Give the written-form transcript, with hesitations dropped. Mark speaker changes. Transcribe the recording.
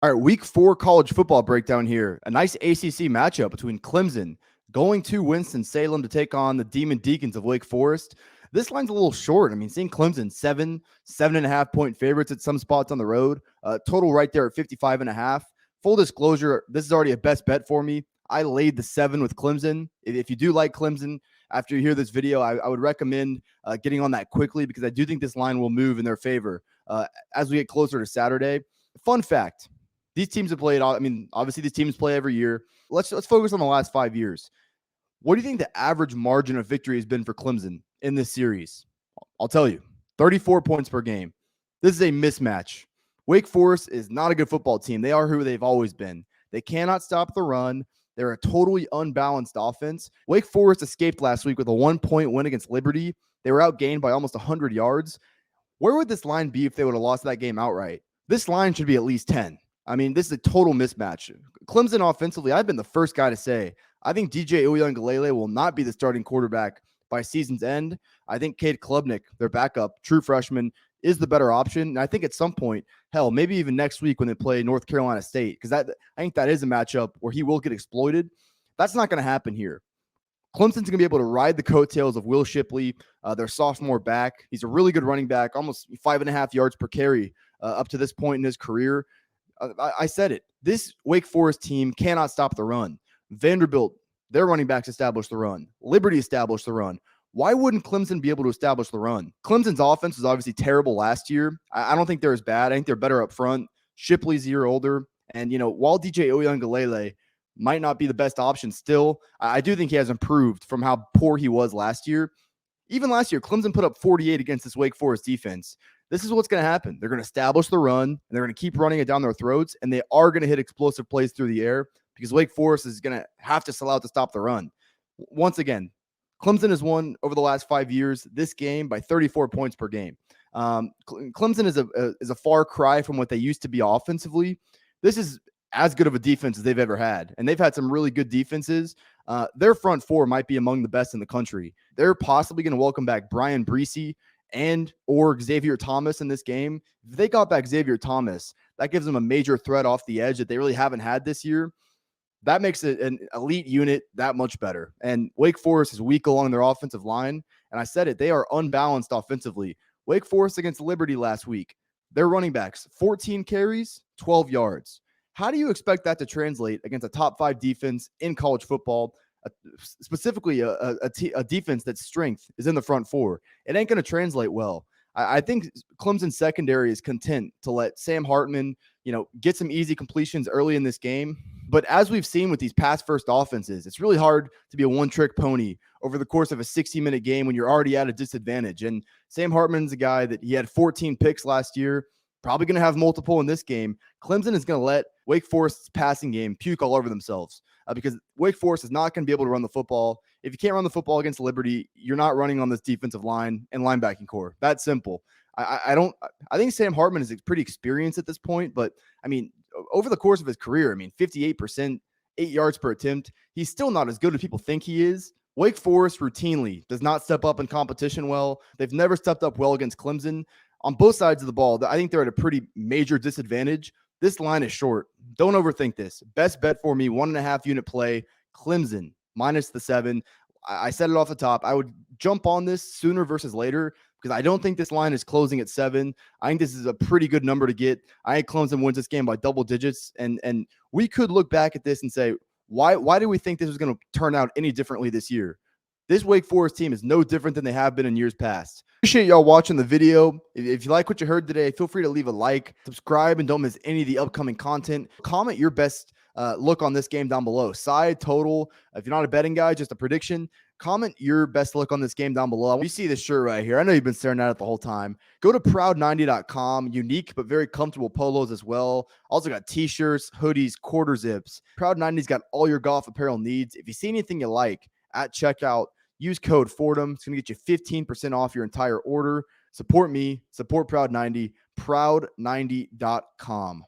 Speaker 1: All right, week 4 college football breakdown here. A nice ACC matchup between Clemson going to Winston-Salem to take on the Demon Deacons of Wake Forest. This line's a little short. I mean, seeing Clemson 7.5 point favorites at some spots on the road. Total right there at 55.5. Full disclosure, this is already a best bet for me. I laid the 7 with Clemson. If you do like Clemson, after you hear this video, I would recommend getting on that quickly because I do think this line will move in their favor as we get closer to Saturday. Fun fact. These teams have played. I mean, obviously, these teams play every year. Let's focus on the last 5 years. What do you think the average margin of victory has been for Clemson in this series? I'll tell you, 34 points per game. This is a mismatch. Wake Forest is not a good football team. They are who they've always been. They cannot stop the run. They're a totally unbalanced offense. Wake Forest escaped last week with a 1-point win against Liberty. They were outgained by almost 100 yards. Where would this line be if they would have lost that game outright? This line should be at least 10. I mean, this is a total mismatch. Clemson offensively, I've been the first guy to say, I think DJ Uyunglele will not be the starting quarterback by season's end. I think Cade Klubnik, their backup, true freshman, is the better option. And I think at some point, hell, maybe even next week when they play North Carolina State, because I think that is a matchup where he will get exploited. That's not going to happen here. Clemson's going to be able to ride the coattails of Will Shipley, their sophomore back. He's a really good running back, almost 5.5 yards per carry up to this point in his career. I said it. This Wake Forest team cannot stop the run. Vanderbilt, their running backs established the run. Liberty established the run. Why wouldn't Clemson be able to establish the run? Clemson's offense was obviously terrible last year. I don't think they're as bad. I think they're better up front. Shipley's a year older. And, while DJ Uyunglele might not be the best option still, I do think he has improved from how poor he was last year. Even last year, Clemson put up 48 against this Wake Forest defense. This is what's going to happen. They're going to establish the run, and they're going to keep running it down their throats, and they are going to hit explosive plays through the air because Wake Forest is going to have to sell out to stop the run. Once again, Clemson has won over the last 5 years this game by 34 points per game. Clemson is a far cry from what they used to be offensively. This is as good of a defense as they've ever had, and they've had some really good defenses. Their front four might be among the best in the country. They're possibly going to welcome back Brian Breesy or Xavier Thomas in this game. If they got back Xavier Thomas, that gives them a major threat off the edge that they really haven't had this year. That makes it an elite unit that much better. And Wake Forest is weak along their offensive line. And I said it, they are unbalanced offensively. Wake Forest against Liberty last week, their running backs, 14 carries, 12 yards. How do you expect that to translate against a top 5 defense in college football? Specifically a defense that's strength is in the front four. It ain't going to translate well. I think Clemson secondary is content to let Sam Hartman, get some easy completions early in this game. But as we've seen with these pass-first offenses, it's really hard to be a one-trick pony over the course of a 60-minute game when you're already at a disadvantage. And Sam Hartman's a guy that he had 14 picks last year, probably going to have multiple in this game. Clemson is going to let Wake Forest's passing game puke all over themselves because Wake Forest is not going to be able to run the football. If you can't run the football against Liberty, you're not running on this defensive line and linebacking core. That's simple. I think Sam Hartman is pretty experienced at this point, but I mean, over the course of his career, 58%, 8 yards per attempt. He's still not as good as people think he is. Wake Forest routinely does not step up in competition well. They've never stepped up well against Clemson. On both sides of the ball, I think they're at a pretty major disadvantage. This line is short. Don't overthink this. Best bet for me, 1.5 unit play, Clemson, minus the 7. I said it off the top. I would jump on this sooner versus later because I don't think this line is closing at 7. I think this is a pretty good number to get. I think Clemson wins this game by double digits. And we could look back at this and say, why do we think this was going to turn out any differently this year? This Wake Forest team is no different than they have been in years past. Appreciate y'all watching the video. If you like what you heard today, feel free to leave a like, subscribe, and don't miss any of the upcoming content. Comment your best look on this game down below. Side, total. If you're not a betting guy, just a prediction. Comment your best look on this game down below. You see this shirt right here. I know you've been staring at it the whole time. Go to proud90.com. Unique but very comfortable polos as well. Also got t-shirts, hoodies, quarter zips. Proud90's got all your golf apparel needs. If you see anything you like at checkout, use code Fordham. It's going to get you 15% off your entire order. Support me. Support Proud90. Proud90.com.